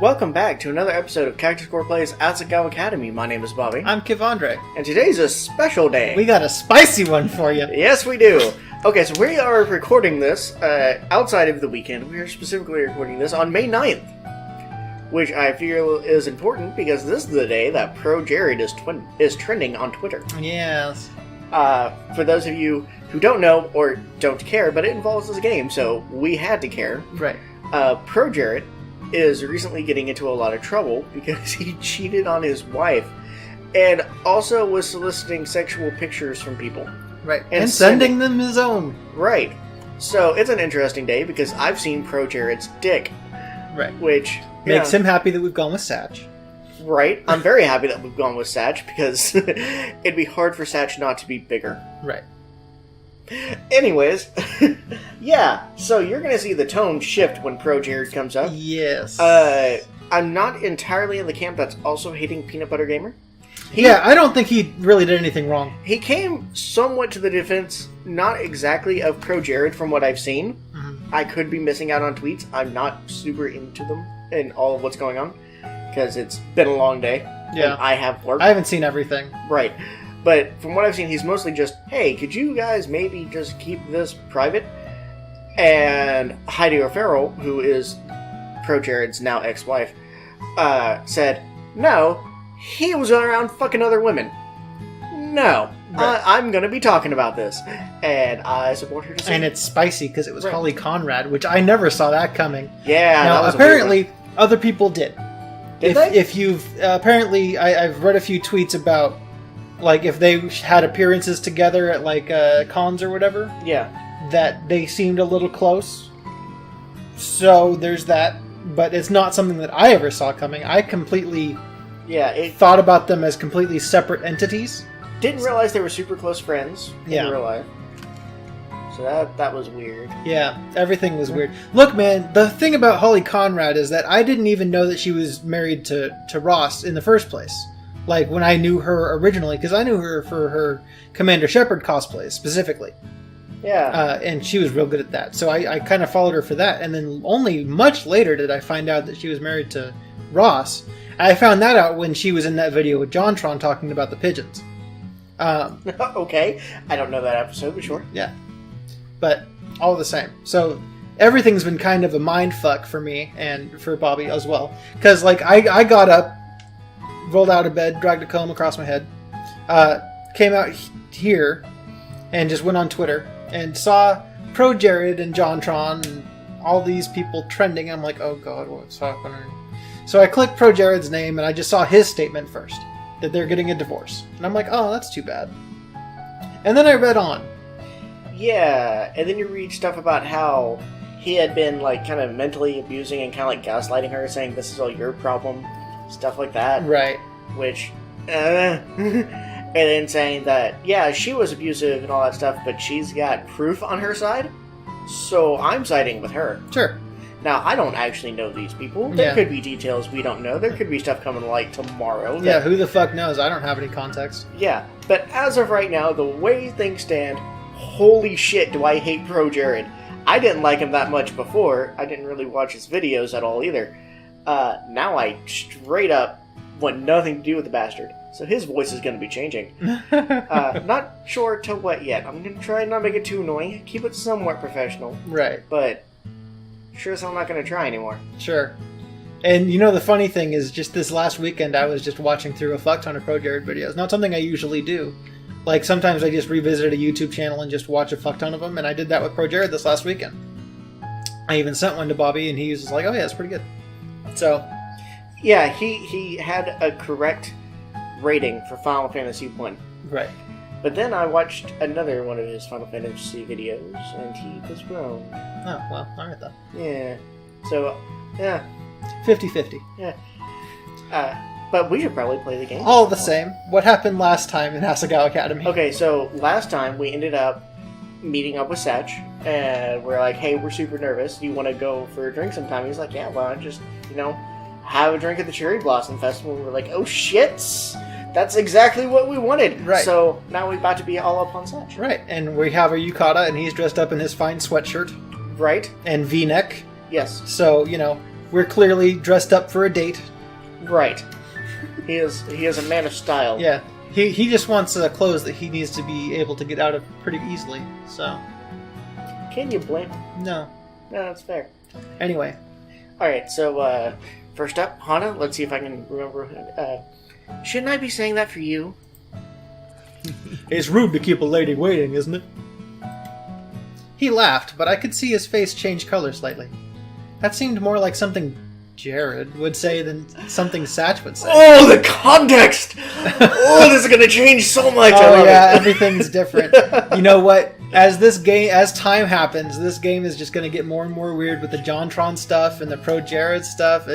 Welcome back to another episode of Cactus Core Plays Asagao Academy. My name is Bobby. I'm Kevandre. And today's a special day. We got a spicy one for you. Yes, we do. Okay, so we are recording this outside of the weekend. We are specifically recording this on May 9th, which I feel is important because this is the day that ProJared is trending on Twitter. Yes. For those of you who don't know or don't care, but it involves this game, so we had to care. Right. ProJared is recently getting into a lot of trouble because he cheated on his wife and also was soliciting sexual pictures from people. Right. And sending them his own. Right. So it's an interesting day because I've seen ProJared's dick. Right. Which makes him happy that we've gone with Satch. Right. I'm very happy that we've gone with Satch because it'd be hard for Satch not to be bigger. Right. Anyways, yeah, so you're going to see the tone shift when ProJared comes up. Yes. I'm not entirely in the camp that's also hating Peanut Butter Gamer. I don't think he really did anything wrong. He came somewhat to the defense, not exactly of ProJared from what I've seen. Mm-hmm. I could be missing out on tweets. I'm not super into them and all of what's going on because it's been a long day. Yeah. I have work. I haven't seen everything. Right. But from what I've seen, he's mostly just, hey, could you guys maybe just keep this private? And Heidi, who is ProJared's now ex-wife, said, no, he was around fucking other women. No, right. I'm going to be talking about this. And I support her decision. And it's spicy because it was Holly Conrad, which I never saw that coming. Yeah. Now, apparently, other people did. Did they? If you've... apparently, I've read a few tweets about... Like, if they had appearances together at, like, cons or whatever. Yeah. That they seemed a little close. So, there's that. But it's not something that I ever saw coming. I completely thought about them as completely separate entities. Didn't realize they were super close friends in real life. So that was weird. Yeah, everything was weird. Look, man, the thing about Holly Conrad is that I didn't even know that she was married to Ross in the first place. Like, when I knew her originally, because I knew her for her Commander Shepard cosplays, specifically. Yeah. And she was real good at that. So I kind of followed her for that. And then only much later did I find out that she was married to Ross. I found that out when she was in that video with JonTron talking about the pigeons. Okay. I don't know that episode, but sure. Yeah. But all the same. So everything's been kind of a mind fuck for me and for Bobby as well. Because, like, I got up, rolled out of bed, dragged a comb across my head, came out here, and just went on Twitter, and saw ProJared and JonTron and all these people trending. I'm like, oh god, what's happening? So I clicked ProJared's name, and I just saw his statement first, that they're getting a divorce. And I'm like, oh, that's too bad. And then I read on. Yeah, and then you read stuff about how he had been, like, kind of mentally abusing and kind of, like, gaslighting her, saying this is all your problem. Stuff like that. Right. Which, and then saying that, yeah, she was abusive and all that stuff, but she's got proof on her side, so I'm siding with her. Sure. Now, I don't actually know these people. There could be details we don't know. There could be stuff coming to light tomorrow. Yeah, who the fuck knows? I don't have any context. Yeah, but as of right now, the way things stand, holy shit, do I hate ProJared. I didn't like him that much before. I didn't really watch his videos at all either. Now I straight up want nothing to do with the bastard. So his voice is going to be changing. Not sure to what yet. I'm going to try and not make it too annoying. Keep it somewhat professional. Right. But sure as I'm not going to try anymore. Sure. And you know, the funny thing is, just this last weekend I was just watching through a fuck ton of ProJared videos. Not something I usually do. Like, sometimes I just revisited a YouTube channel and just watch a fuck ton of them. And I did that with ProJared this last weekend. I even sent one to Bobby and he was like, oh yeah, it's pretty good. So, yeah, he had a correct rating for Final Fantasy 1. Right. But then I watched another one of his Final Fantasy videos, and he was wrong. Oh, well, alright then. Yeah. So, yeah. 50-50. Yeah. But we should probably play the game. All the same. What happened last time in Asagao Academy? Okay, so last time we ended up meeting up with Satch, and we're like, hey, we're super nervous. Do you want to go for a drink sometime? He's like, yeah, why not just, have a drink at the Cherry Blossom Festival? And we're like, oh shit, that's exactly what we wanted. Right. So now we're about to be all up on Satch. Right, and we have a yukata, and he's dressed up in his fine sweatshirt. Right. And V-neck. Yes. So, We're clearly dressed up for a date. Right. He is a man of style. Yeah. He just wants clothes that he needs to be able to get out of pretty easily, so... Can you blame him? No. No, that's fair. Anyway. Alright, so, first up, Hana, let's see if I can remember. Shouldn't I be saying that for you? It's rude to keep a lady waiting, isn't it? He laughed, but I could see his face change color slightly. That seemed more like something Jared would say than something Satch would say. Oh, the context! Oh, this is gonna change so much. I love yeah, it. everything's different. You know what? As time happens, this game is just gonna get more and more weird with the JonTron stuff and the ProJared stuff.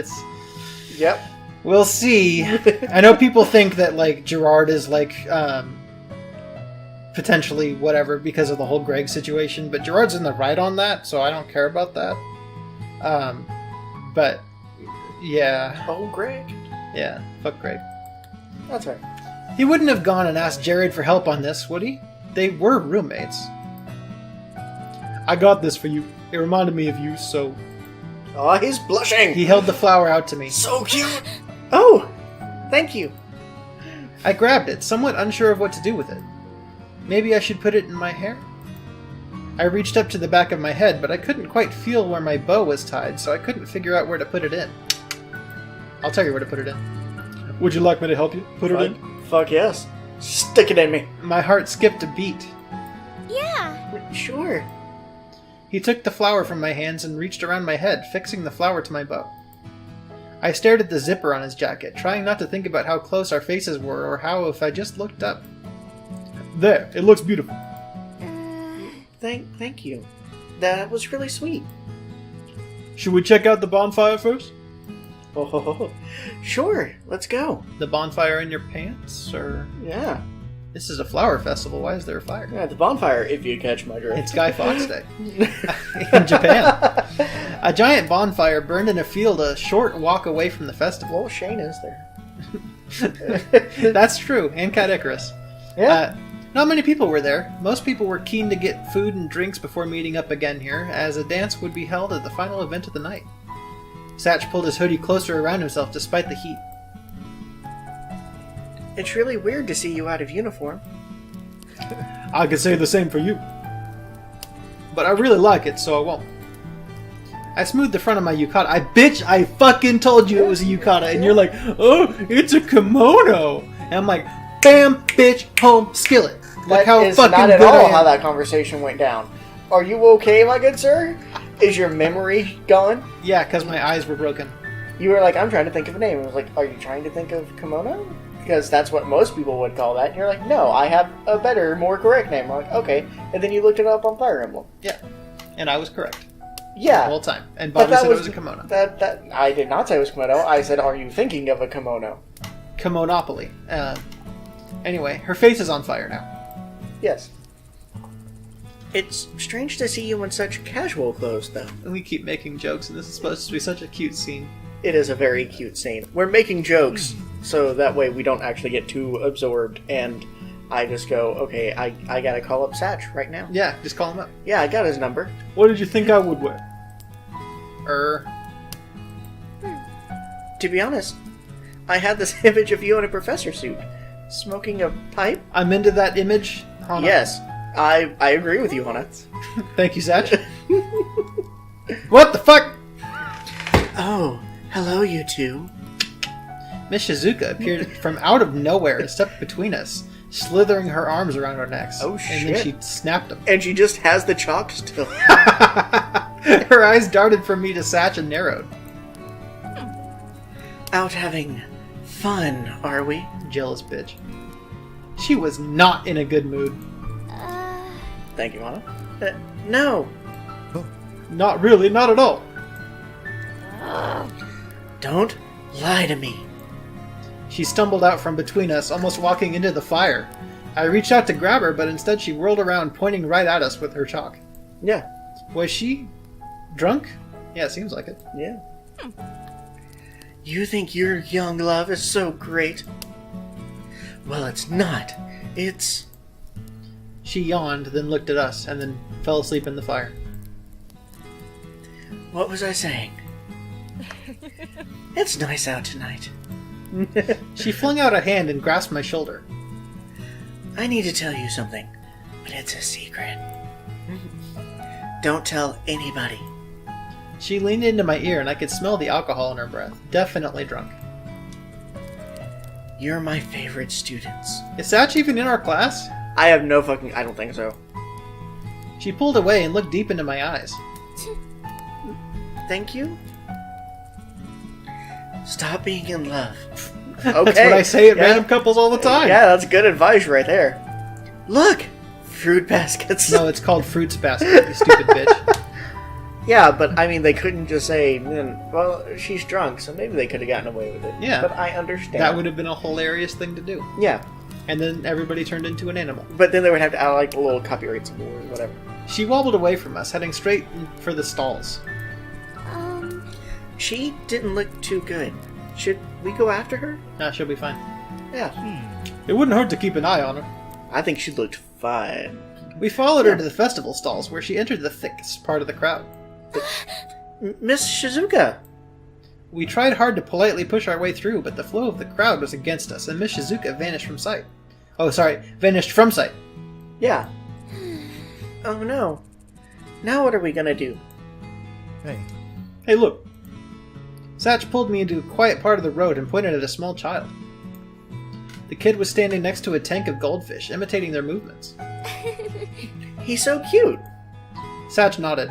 Yep. We'll see. I know people think that like Gerard is like potentially whatever because of the whole Greg situation, but Gerard's in the right on that, so I don't care about that. But yeah. Oh, Greg. Yeah, fuck Greg. That's right. He wouldn't have gone and asked Jared for help on this, would he? They were roommates. I got this for you. It reminded me of you, so... Oh, he's blushing! He held the flower out to me. So cute! Oh! Thank you. I grabbed it, somewhat unsure of what to do with it. Maybe I should put it in my hair? I reached up to the back of my head, but I couldn't quite feel where my bow was tied, so I couldn't figure out where to put it in. I'll tell you where to put it in. Would you like me to help you put it in? Fuck yes. Stick it in me. My heart skipped a beat. Yeah. Sure. He took the flower from my hands and reached around my head, fixing the flower to my bow. I stared at the zipper on his jacket, trying not to think about how close our faces were or how if I just looked up. There, it looks beautiful. Thank you. That was really sweet. Should we check out the bonfire first? Oh, sure. Let's go. The bonfire in your pants, or... Yeah. This is a flower festival. Why is there a fire? Yeah, the bonfire, if you catch my drift. It's Guy Fawkes Day. In Japan. A giant bonfire burned in a field a short walk away from the festival. Well, Shane is there. That's true, and Cat Icarus. Yeah. Not many people were there. Most people were keen to get food and drinks before meeting up again here, as a dance would be held at the final event of the night. Satch pulled his hoodie closer around himself despite the heat. It's really weird to see you out of uniform. I could say the same for you. But I really like it, so I won't. I smoothed the front of my yukata. I fucking told you it was a yukata, and you're like, oh, it's a kimono! And I'm like, bam, bitch, home, skillet. Look That how is fucking not at good I all am. how that conversation went down. Are you okay, my good sir? Is your memory gone? Yeah, because my eyes were broken. You were like, I'm trying to think of a name. I was like, are you trying to think of kimono? Because that's what most people would call that. And you're like, no, I have a better, more correct name. I'm like, okay. And then you looked it up on Fire Emblem. Yeah, and I was correct Yeah. the whole time. And But Bobby said it was a kimono. That I did not say it was kimono. I said, are you thinking of a kimono? Kimonopoly. Anyway, her face is on fire now. Yes. It's strange to see you in such casual clothes, though. We keep making jokes, and this is supposed to be such a cute scene. It is a very cute scene. We're making jokes, so that way we don't actually get too absorbed, and I just go, okay, I gotta call up Satch right now. Yeah, just call him up. Yeah, I got his number. What did you think I would wear? To be honest, I had this image of you in a professor suit, smoking a pipe. I'm into that image. Hana. Yes, I agree with you, Hana. Thank you, Satch. What the fuck? Oh, hello, you two. Miss Shizuka appeared from out of nowhere and stepped between us, slithering her arms around our necks. Oh, And then shit. she snapped them. And she just has the chalk still. Her eyes darted from me to Satch and narrowed. Out having fun, are we? Jealous bitch. She was not in a good mood. Thank you, Hana. No. Not really, not at all. Don't lie to me. She stumbled out from between us, almost walking into the fire. I reached out to grab her, but instead she whirled around, pointing right at us with her chalk. Yeah. Was she drunk? Yeah, it seems like it. Yeah. You think your young love is so great? Well, it's not. It's... She yawned, then looked at us, and then fell asleep in the fire. What was I saying? It's nice out tonight. She flung out a hand and grasped my shoulder. I need to tell you something, but it's a secret. Don't tell anybody. She leaned into my ear and I could smell the alcohol in her breath. Definitely drunk. You're my favorite students. Is Satch even in our class? I have no fucking... I don't think so. She pulled away and looked deep into my eyes. Thank you? Stop being in love. That's what I say at random couples all the time. Yeah, that's good advice right there. Look! Fruit baskets. No, it's called Fruits Basket, you stupid bitch. Yeah, but I mean, they couldn't just say, well, she's drunk, so maybe they could have gotten away with it. Yeah. But I understand. That would have been a hilarious thing to do. Yeah. And then everybody turned into an animal. But then they would have to add, like, a little copyright symbol or whatever. She wobbled away from us, heading straight for the stalls. She didn't look too good. Should we go after her? Nah, she'll be fine. Yeah. It wouldn't hurt to keep an eye on her. I think she looked fine. We followed her to the festival stalls, where she entered the thickest part of the crowd. Miss Shizuka! We tried hard to politely push our way through, but the flow of the crowd was against us, and Miss Shizuka vanished from sight. Oh, sorry, vanished from sight. Yeah. Oh no. Now what are we gonna do? Hey, look. Satch pulled me into a quiet part of the road and pointed at a small child. The kid was standing next to a tank of goldfish, imitating their movements. He's so cute! Satch nodded.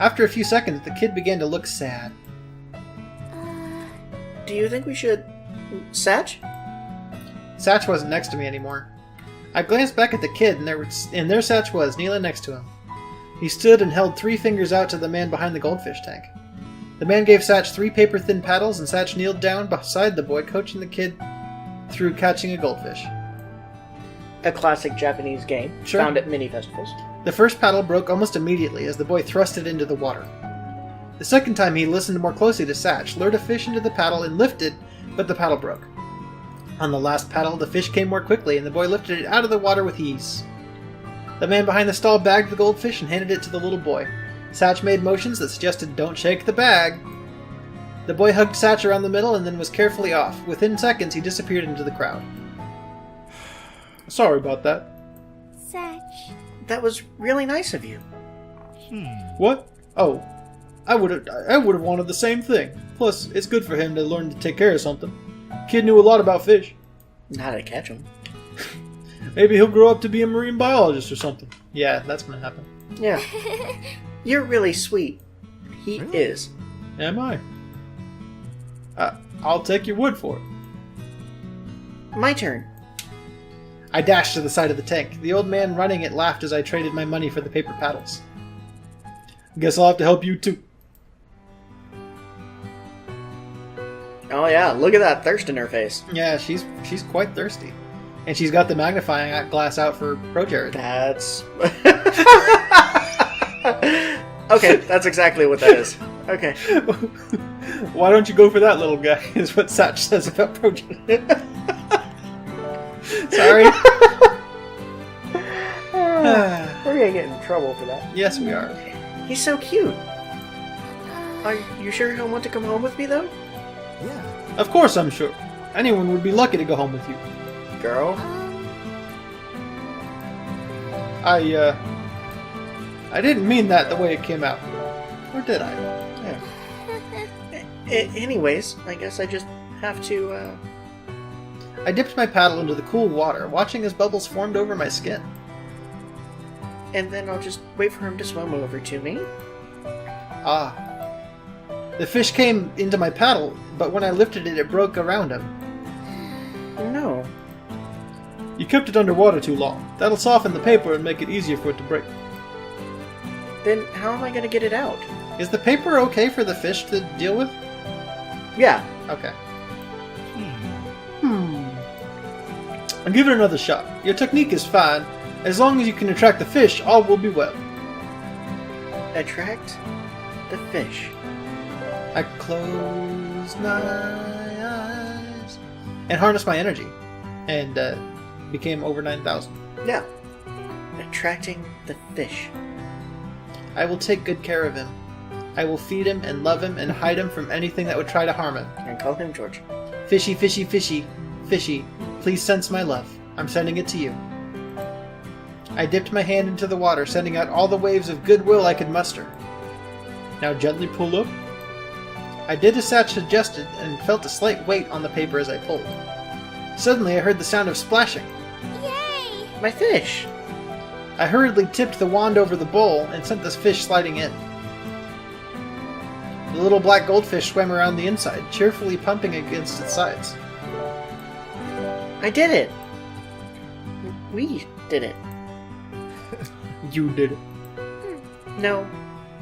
After a few seconds, the kid began to look sad. Do you think we should... Satch? Satch wasn't next to me anymore. I glanced back at the kid, and there Satch was, kneeling next to him. He stood and held 3 fingers out to the man behind the goldfish tank. The man gave Satch 3 paper-thin paddles, and Satch kneeled down beside the boy, coaching the kid through catching a goldfish. A classic Japanese game, Sure. found at mini festivals. The first paddle broke almost immediately as the boy thrust it into the water. The second time he listened more closely to Satch, lured a fish into the paddle and lifted, but the paddle broke. On the last paddle, the fish came more quickly, and the boy lifted it out of the water with ease. The man behind the stall bagged the goldfish and handed it to the little boy. Satch made motions that suggested don't shake the bag. The boy hugged Satch around the middle and then was carefully off. Within seconds, he disappeared into the crowd. Sorry about that. Satch. That was really nice of you. What? Oh, I would have wanted the same thing. Plus, it's good for him to learn to take care of something. Kid knew a lot about fish. Not how to catch them. Maybe he'll grow up to be a marine biologist or something. Yeah, that's gonna happen. Yeah. You're really sweet. He is. Am I? I'll take your word for it. My turn. I dashed to the side of the tank. The old man running it laughed as I traded my money for the paper paddles. Guess I'll have to help you too. Oh yeah, look at that thirst in her face. Yeah, she's quite thirsty. And she's got the magnifying glass out for ProJared. That's... Okay, that's exactly what that is. Okay. Why don't you go for that little guy, is what Satch says about ProJared. Sorry. We're gonna get in trouble for that. Yes, we are. He's so cute. Are you sure he'll want to come home with me, though? Yeah. Of course I'm sure. Anyone would be lucky to go home with you. Girl? I didn't mean that the way it came out. Or did I? Anyways, I guess I just have to, I dipped my paddle into the cool water, watching as bubbles formed over my skin. And then I'll just wait for him to swim over to me. Ah. The fish came into my paddle, but when I lifted it, it broke around him. No. You kept it underwater too long. That'll soften the paper and make it easier for it to break. Then how am I gonna get it out? Is the paper okay for the fish to deal with? Yeah. Okay. I'll give it another shot. Your technique is fine. As long as you can attract the fish, all will be well. Attract the fish. I closed my eyes and harnessed my energy, and became over 9,000. Yeah. Attracting the fish. I will take good care of him. I will feed him and love him and hide him from anything that would try to harm him. And call him George. Fishy, fishy, fishy, fishy, please sense my love. I'm sending it to you. I dipped my hand into the water, sending out all the waves of goodwill I could muster. Now gently pull up. I did as Satch suggested and felt a slight weight on the paper as I pulled. Suddenly I heard the sound of splashing. Yay! My fish! I hurriedly tipped the wand over the bowl and sent this fish sliding in. The little black goldfish swam around the inside, cheerfully pumping against its sides. I did it! We did it. You did it. No,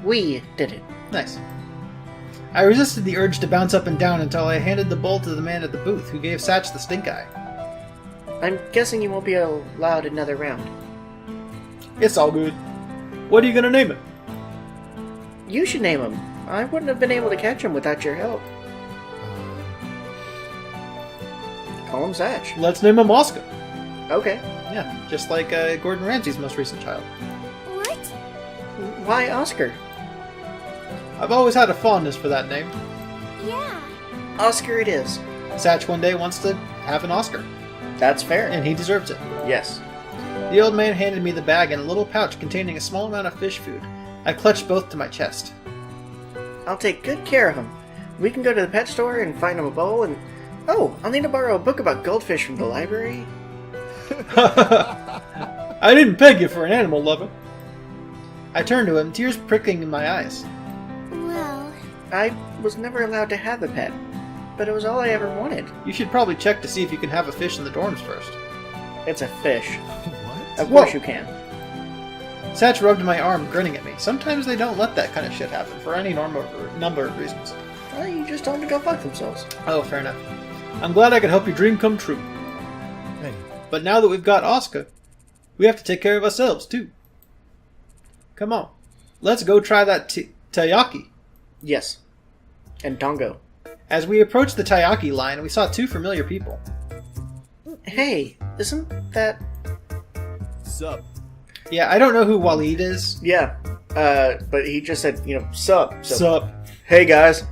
we did it. Nice. I resisted the urge to bounce up and down until I handed the bowl to the man at the booth, who gave Satch the stink eye. I'm guessing you won't be allowed another round. It's all good. What are you gonna name it? You should name him. I wouldn't have been able to catch him without your help. Call him Satch. Let's name him Oscar. Okay. Yeah, just like Gordon Ramsay's most recent child. What? Why Oscar? I've always had a fondness for that name. Yeah. Oscar it is. Satch one day wants to have an Oscar, That's fair. and he deserves it. Yes. The old man handed me the bag and a little pouch containing a small amount of fish food. I clutched both to my chest. I'll take good care of him. We can go to the pet store and find him a bowl and... Oh, I'll need to borrow a book about goldfish from the library. I didn't peg you for an animal lover. I turned to him, tears prickling in my eyes. Well, I was never allowed to have the pet, but it was all I ever wanted. You should probably check to see if you can have a fish in the dorms first. It's a fish. What? Of course Whoa. you can. Satch rubbed my arm, grinning at me. Sometimes they don't let that kind of shit happen, for any number of reasons. Well, you just told them to go fuck themselves. Oh, fair enough. I'm glad I could help your dream come true. Hey, But now that we've got Oscar, we have to take care of ourselves, too. Come on. Let's go try that taiyaki. Yes. And Tongo. As we approached the taiyaki line, we saw two familiar people. Hey, isn't that... sup? Yeah, I don't know who Waleed is. Yeah. But he just said, sup. So, Sup. hey, guys.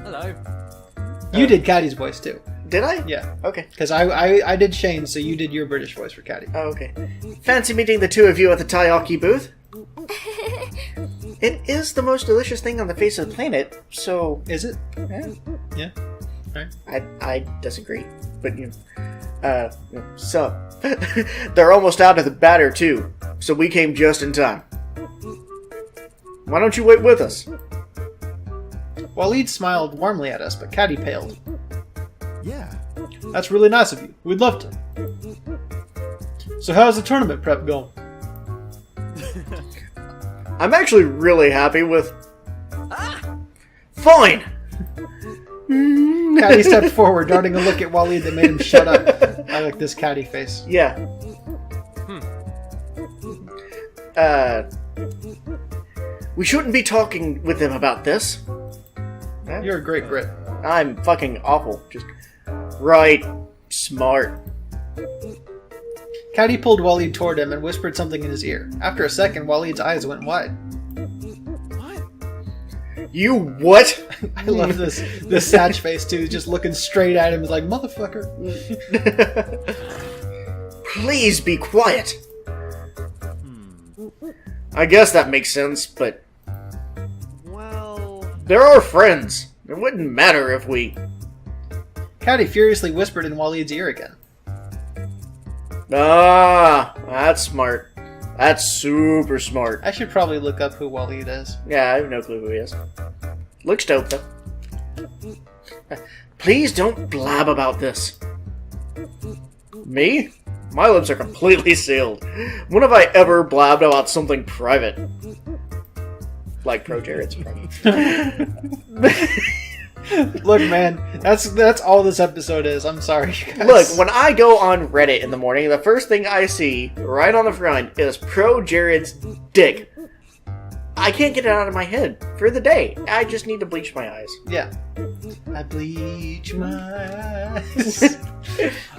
Hello. You did Caddy's voice, too. Did I? Yeah. Okay. Because I did Shane, so you did your British voice for Caddy. Oh, okay. Fancy meeting the two of you at the taiyaki booth? It is the most delicious thing on the face of the planet, so... Is it? eh, Yeah. Right. I disagree. But, sup. They're almost out of the batter, too, so we came just in time. Why don't you wait with us? Waleed smiled warmly at us, but Caddy paled. Yeah. That's really nice of you. We'd love to. So how's the tournament prep going? I'm actually really happy with... Fine! Caddy stepped forward, darting a look at Waleed that made him shut up. I like this Caddy face. Yeah. We shouldn't be talking with them about this. You're a great Brit. I'm fucking awful. Just... Right. Smart. Caddy pulled Waleed toward him and whispered something in his ear. After a second, Waleed's eyes went wide. What? You what? I love this Satch face too, just looking straight at him, like, motherfucker. Please be quiet. I guess that makes sense, but Well... they're our friends. It wouldn't matter if we... Caddy furiously whispered in Waleed's ear again. Ah, that's smart. That's super smart. I should probably look up who Waleed is. Yeah, I have no clue who he is. Looks dope, though. Please don't blab about this. Me? My lips are completely sealed. When have I ever blabbed about something private? Like ProJared's private. Look, man, that's all this episode is. I'm sorry, you guys. Look, when I go on Reddit in the morning, the first thing I see, right on the front, is ProJared's dick. I can't get it out of my head for the day. I just need to bleach my eyes. Yeah. I bleach my eyes.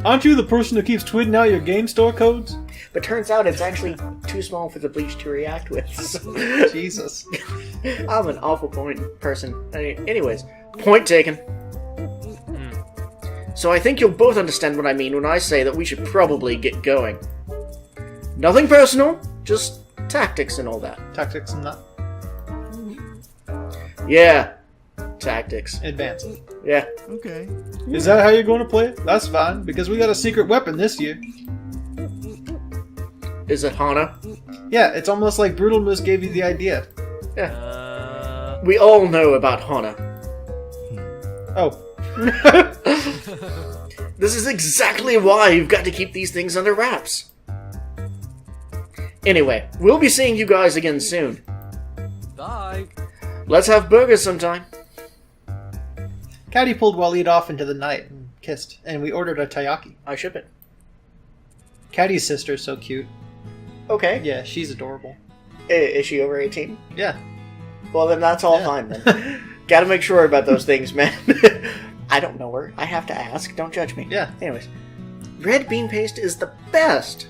Aren't you the person who keeps tweeting out your game store codes? But turns out it's actually too small for the bleach to react with. So. Jesus. I'm an awful point person. Anyways, point taken. So I think you'll both understand what I mean when I say that we should probably get going. Nothing personal, just tactics and all that. Tactics and that. Yeah, tactics. Advance. Yeah. Okay. Is that how you're going to play it? That's fine, because we got a secret weapon this year. Is it Hana? Yeah, it's almost like Brutal Moose gave you the idea. Yeah. We all know about Hana. Oh. This is exactly why you've got to keep these things under wraps. Anyway, we'll be seeing you guys again soon. Bye. Let's have burgers sometime. Caddy pulled Waleed off into the night and kissed, and we ordered a taiyaki. I ship it. Caddy's sister's so cute. Okay. Yeah, she's adorable. Is she over 18? Yeah. Well, then that's all Yeah. fine, then. Gotta make sure about those things, man. I don't know her. I have to ask. Don't judge me. Yeah. Anyways. Red bean paste is the best.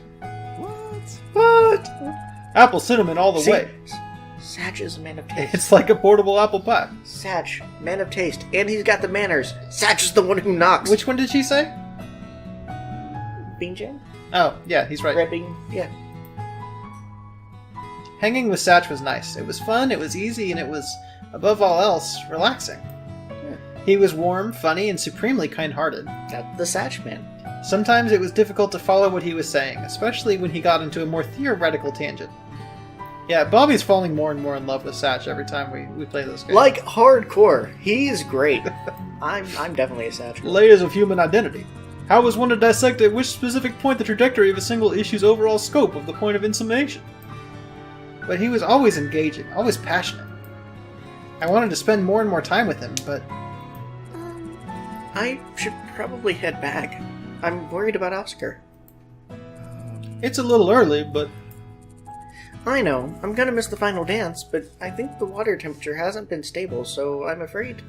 What? Apple cinnamon all the See, way. Satch is a man of taste. It's like a portable apple pie. Satch, man of taste. And he's got the manners. Satch is the one who knocks. Which one did she say? Bean jam? Oh, yeah, he's right. Red bean? Yeah. Hanging with Satch was nice. It was fun, it was easy, and it was, above all else, relaxing. He was warm, funny, and supremely kind-hearted. Got the Satch man. Sometimes it was difficult to follow what he was saying, especially when he got into a more theoretical tangent. Yeah, Bobby's falling more and more in love with Satch every time we play this game. Like, hardcore. He's great. I'm definitely a Satch. Layers of human identity. How was one to dissect at which specific point the trajectory of a single issue's overall scope of the point of insummation? But he was always engaging, always passionate. I wanted to spend more and more time with him, but I should probably head back. I'm worried about Oscar. it's a little early, but I know, I'm gonna miss the final dance, but I think the water temperature hasn't been stable, so I'm afraid.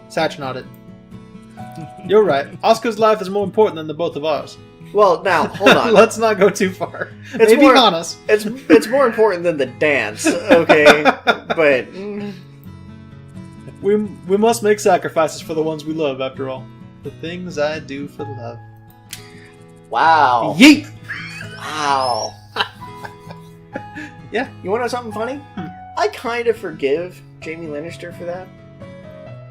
Satch nodded. You're right. Oscar's life is more important than the both of ours. Well, now, hold on. Let's not go too far. It's Maybe more- honest. It's more important than the dance, okay? But We must make sacrifices for the ones we love, after all. The things I do for love. wow, Yeet! wow. Yeah. You want to know something funny? I kind of forgive Jamie Lannister for that.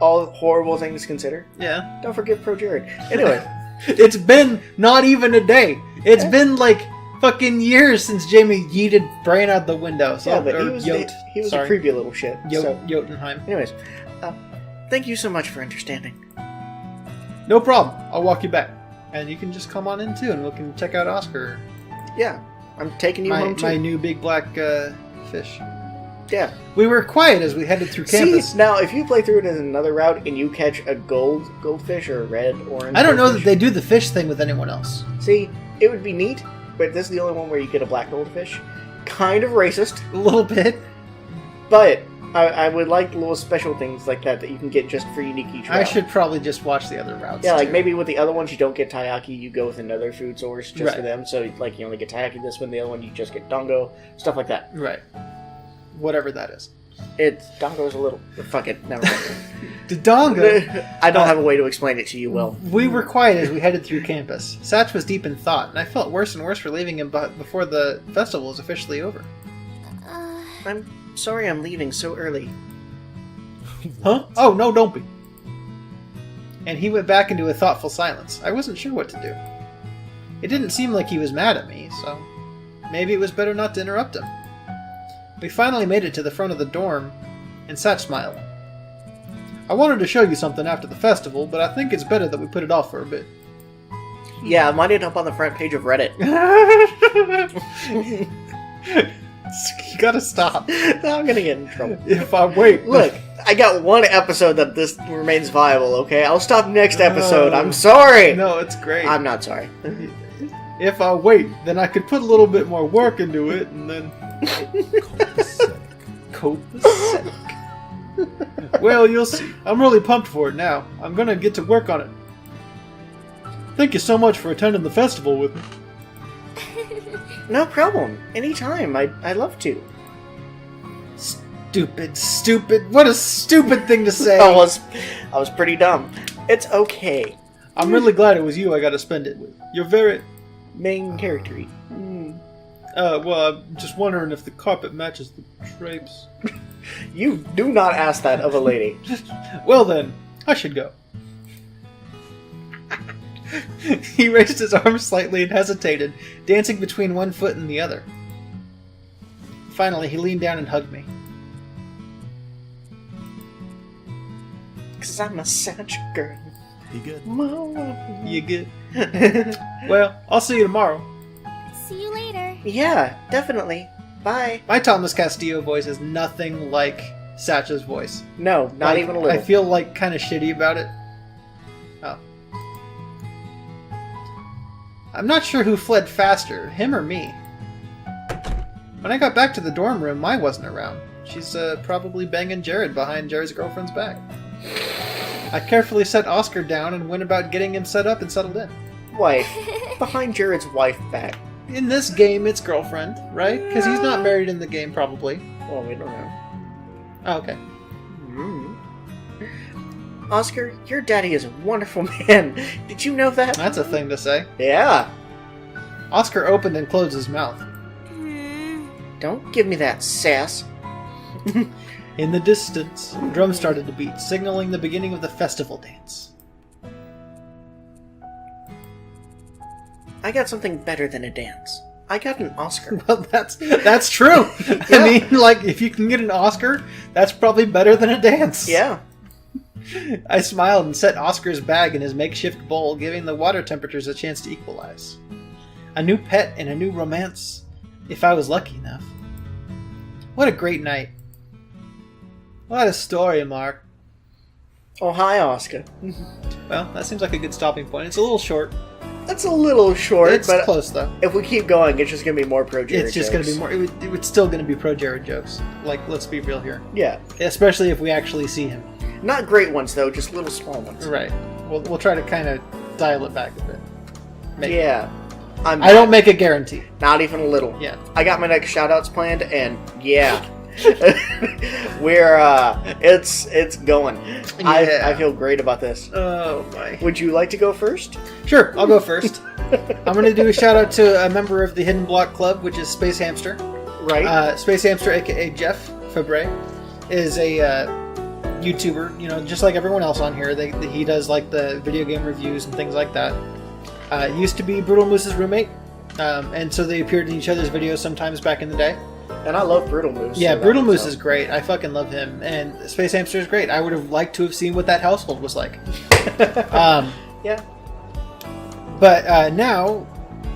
All horrible things considered. Yeah. Don't forgive ProJared. Anyway, It's been not even a day. It's been like fucking years since Jamie yeeted Brain out the window. So, yeah, but or he Yote. was a Sorry. creepy little shit. So, Jotunheim. anyways, thank you so much for understanding. No problem. I'll walk you back. And you can just come on in too, and we can check out Oscar. Yeah, I'm taking you My, home too. my new big black fish. Yeah. We were quiet as we headed through campus. See, now if you play through it in another route and you catch a goldfish or a red, orange, I don't know that goldfish, they do the fish thing with anyone else. See, it would be neat, but this is the only one where you get a black goldfish. Kind of racist, A little bit. but I would like little special things like that you can get just for unique each route. I should probably just watch the other routes. Yeah, like too. maybe with the other ones you don't get taiyaki, you go with another food source just for Right. them. So like you only get taiyaki this one, the other one you just get dango, stuff like that. Right. Whatever that is. Dango's a little. Fuck it, never mind. Dodongo. I don't have a way to explain it to you well. We were quiet as we headed through campus. Satch was deep in thought, and I felt worse and worse for leaving him before the festival was officially over. I'm sorry I'm leaving so early. Huh? Oh, no, don't be. And he went back into a thoughtful silence. I wasn't sure what to do. It didn't seem like he was mad at me, so maybe it was better not to interrupt him. We finally made it to the front of the dorm, and Satch smiled. I wanted to show you something after the festival, but I think it's better that we put it off for a bit. Yeah, mine ended up on the front page of Reddit. You gotta stop. I'm gonna get in trouble. If I wait. Look, I got one episode that this remains viable, okay? I'll stop next episode. I'm sorry! No, it's great. I'm not sorry. If I wait, then I could put a little bit more work into it, and then... Copacetic. Well, you'll see. I'm really pumped for it now. I'm gonna get to work on it. Thank you so much for attending the festival with me. No problem. Anytime. I'd love to. Stupid. What a stupid thing to say. I was pretty dumb. It's okay. I'm really glad it was you I got to spend it with. You're very... Main character. Well, I'm just wondering if the carpet matches the drapes. You do not ask that of a lady. Well then, I should go. He raised his arm slightly and hesitated, dancing between one foot and the other. Finally, he leaned down and hugged me. Cause I'm a such girl. You good? You good? Well, I'll see you tomorrow. See you later. Yeah, definitely. Bye. My Thomas Castillo voice is nothing like Satcha's voice. No, not Like, even a little. I feel like kind of shitty about it. Oh. I'm not sure who fled faster, him or me. When I got back to the dorm room, Mai wasn't around. She's probably banging Jared behind Jared's girlfriend's back. I carefully set Oscar down and went about getting him set up and settled in. Wife. Behind Jared's wife back. In this game, it's girlfriend, right? Because he's not married in the game, probably. Well, we don't know. Oh, okay. Oscar, your daddy is a wonderful man. Did you know that? That's a thing to say. Yeah. Oscar opened and closed his mouth. Don't give me that sass. In the distance, drums started to beat, signaling the beginning of the festival dance. I got something better than a dance. I got an Oscar. Well, that's true. I mean, like, if you can get an Oscar, that's probably better than a dance. Yeah. I smiled and set Oscar's bag in his makeshift bowl, giving the water temperatures a chance to equalize. A new pet and a new romance, if I was lucky enough. What a great night. What a story, Mark. Oh, hi, Oscar. Well, that seems like a good stopping point. It's a little short. That's a little short, It's but close, though. if we keep going, it's just going to be more ProJared It's just going to jokes. be more... It's still going to be ProJared jokes. Like, let's be real here. Yeah. Especially if we actually see him. Not great ones, though, just little small ones. Right. We'll try to kind of dial it back a bit. Maybe. Yeah. I don't make a guarantee. Not even a little. Yeah. I got my next shoutouts planned, and yeah. We're, it's going. Yeah. I feel great about this. Oh, my. Would you like to go first? Sure, I'll go first. I'm going to do a shout out to a member of the Hidden Block Club, which is SpaceHamster. Right. SpaceHamster, aka Jeff Fabre, is a YouTuber, you know, just like everyone else on here. He does like the video game reviews and things like that. Used to be Brutal Moose's roommate, and so they appeared in each other's videos sometimes back in the day. And I love Brutal Moose. Yeah, so Brutal that Moose makes is great. I fucking love him. And SpaceHamster is great. I would have liked to have seen what that household was like. Yeah. But now,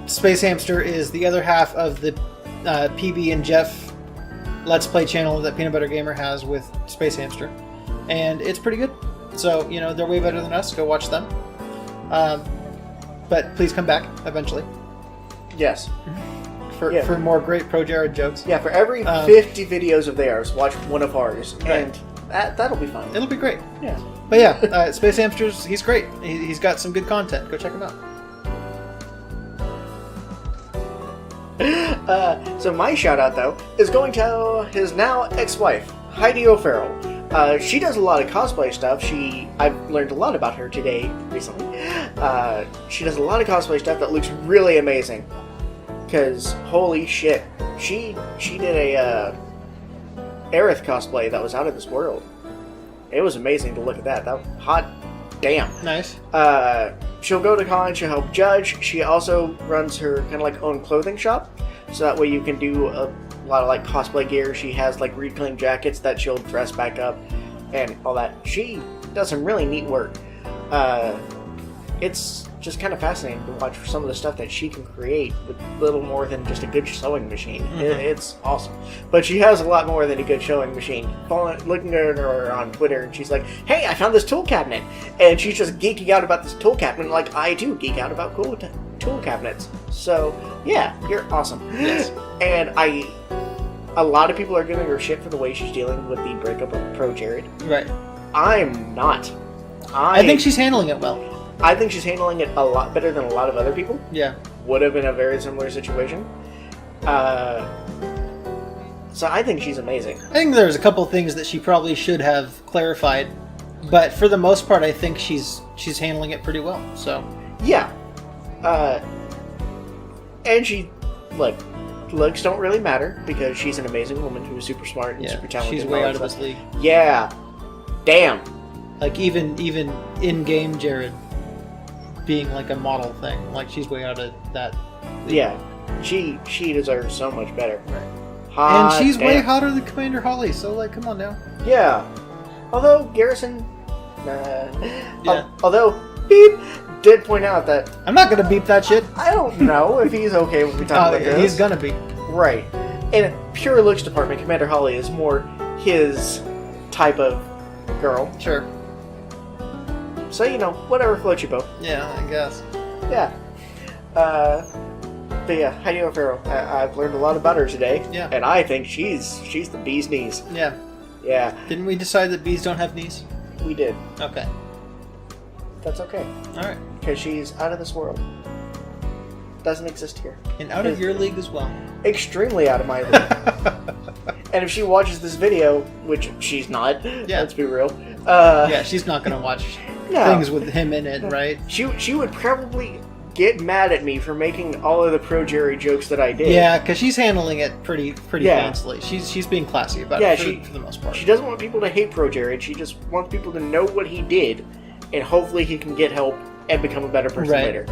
SpaceHamster is the other half of the PB and Jeff Let's Play channel that Peanut Butter Gamer has with SpaceHamster. And it's pretty good. So, you know, they're way better than us. Go watch them. But please come back eventually Yes. for more great ProJared jokes. Yeah, for every 50 videos of theirs, watch one of ours. Right. And that'll be fun. It'll be great. Yeah. But yeah, Space Hamsters, he's great. He's got some good content. Go check him out. So my shout out, though, is going to his now ex-wife, Heidi O'Farrell. She does a lot of cosplay stuff. I've learned a lot about her today, recently. She does a lot of cosplay stuff that looks really amazing. Because, holy shit, she did a Aerith cosplay that was out of this world. It was amazing to look at that. That hot damn. Nice. She'll go to con, she'll help judge. She also runs her kind of like own clothing shop. So that way you can do a lot of like cosplay gear. She has like reclaimed jackets that she'll dress back up and all that. She does some really neat work. It's just kind of fascinating to watch some of the stuff that she can create with little more than just a good sewing machine. It's awesome. But she has a lot more than a good sewing machine. Looking at her on Twitter, and she's like, hey, I found this tool cabinet. And she's just geeking out about this tool cabinet, like I do geek out about cool tool cabinets. So, yeah, you're awesome. Yes. And a lot of people are giving her shit for the way she's dealing with the breakup of ProJared. Right. I'm not. I think she's handling it well. I think she's handling it a lot better than a lot of other people. Yeah. Would have been a very similar situation. So I think she's amazing. I think there's a couple things that she probably should have clarified, but for the most part, I think she's handling it pretty well. So Yeah. And she, look, looks don't really matter because she's an amazing woman who's super smart and super talented. she's and way all out of that this stuff. league. Yeah. Damn. Like even in-game Jared being like a model thing, like she's way out of that league. Yeah. She deserves so much better. And Hot she's way damn. hotter than Commander Holly, so like, come on now. Yeah. Although Garrison, Yeah. although Beep did point out that I'm not gonna beep that shit. I don't know if he's okay with me talking about this. He's gonna be. Right. In pure looks department, Commander Holly is more his type of girl. Sure. So, you know, whatever floats your boat. Yeah, I guess. Yeah. But yeah, Heidi O'Farrell. I've learned a lot about her today. Yeah. And I think she's the bee's knees. Yeah. Yeah, Didn't we decide that bees don't have knees? we did. Okay. That's okay. Alright. Because she's out of this world. Doesn't exist here. And out of your league as well. Extremely out of my league. And if she watches this video, which she's not, let's be real. Yeah, she's not gonna watch No. things with him in it, right? She would probably get mad at me for making all of the ProJared jokes that I did. Yeah, because she's handling it pretty Yeah. fancily. She's being classy about Yeah, it for the most part. She doesn't want people to hate ProJared. She just wants people to know what he did, and hopefully he can get help and become a better person Right. later.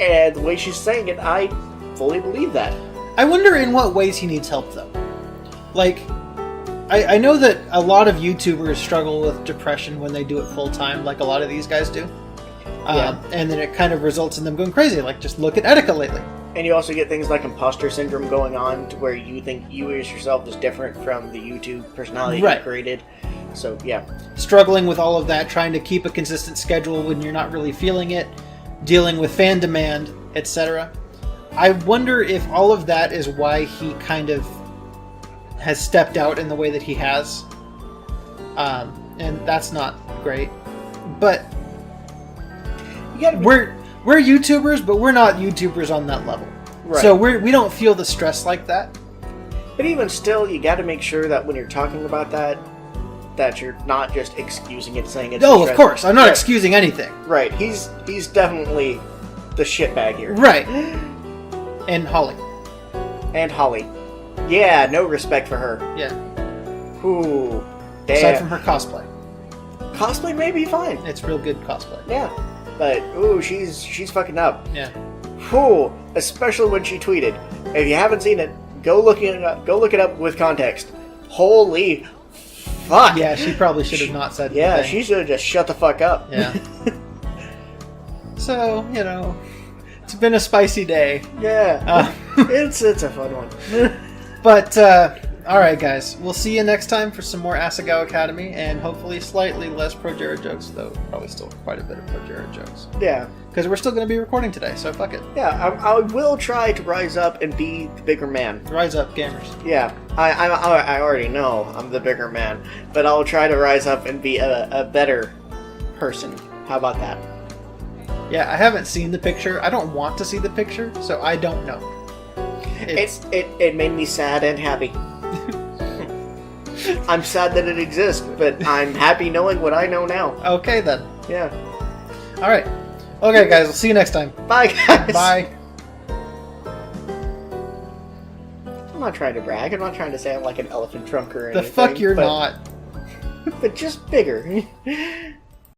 And the way she's saying it, I fully believe that. I wonder in what ways he needs help, though. Like, I know that a lot of YouTubers struggle with depression when they do it full time, like a lot of these guys do. Yeah. And then it kind of results in them going crazy. Like, just look at Etika lately. And you also get things like imposter syndrome going on, to where you think you as yourself is different from the YouTube personality Right. you created. So, yeah. Struggling with all of that, trying to keep a consistent schedule when you're not really feeling it, dealing with fan demand, etc. I wonder if all of that is why he kind of has stepped out in the way that he has. And that's not great. But You gotta be, we're YouTubers, but we're not YouTubers on that level. Right. So we don't feel the stress like that. but even still, you gotta make sure that when you're talking about that you're not just excusing it, saying it's Oh, of stress. course. I'm not Right. excusing anything. Right. He's definitely the shitbag here. Right. And Holly. And Holly. Yeah, no respect for her. Yeah. Ooh. Damn. Aside from her cosplay. Cosplay may be fine. It's real good cosplay. Yeah. But ooh, she's fucking up. Yeah. Ooh, especially when she tweeted. If you haven't seen it, go look it up. Go look it up with context. Holy fuck. Yeah, she probably should have not said Yeah, anything. she should have just shut the fuck up. Yeah. So, you know, it's been a spicy day. Yeah. It's a fun one. But, alright guys, we'll see you next time for some more Asagao Academy, and hopefully slightly less ProJared jokes, though probably still quite a bit of ProJared jokes. Yeah. Because we're still going to be recording today, so fuck it. Yeah, I will try to rise up and be the bigger man. Rise up, gamers. Yeah, I already know I'm the bigger man, but I'll try to rise up and be a better person. How about that? Yeah, I haven't seen the picture. I don't want to see the picture, so I don't know. It made me sad and happy. I'm sad that it exists, but I'm happy knowing what I know now. Okay, then. Yeah. Alright. Okay, guys, we'll see you next time. Bye, guys. Bye. I'm not trying to brag. I'm not trying to say I'm like an elephant trunk or The anything. fuck you're but- not. But just bigger.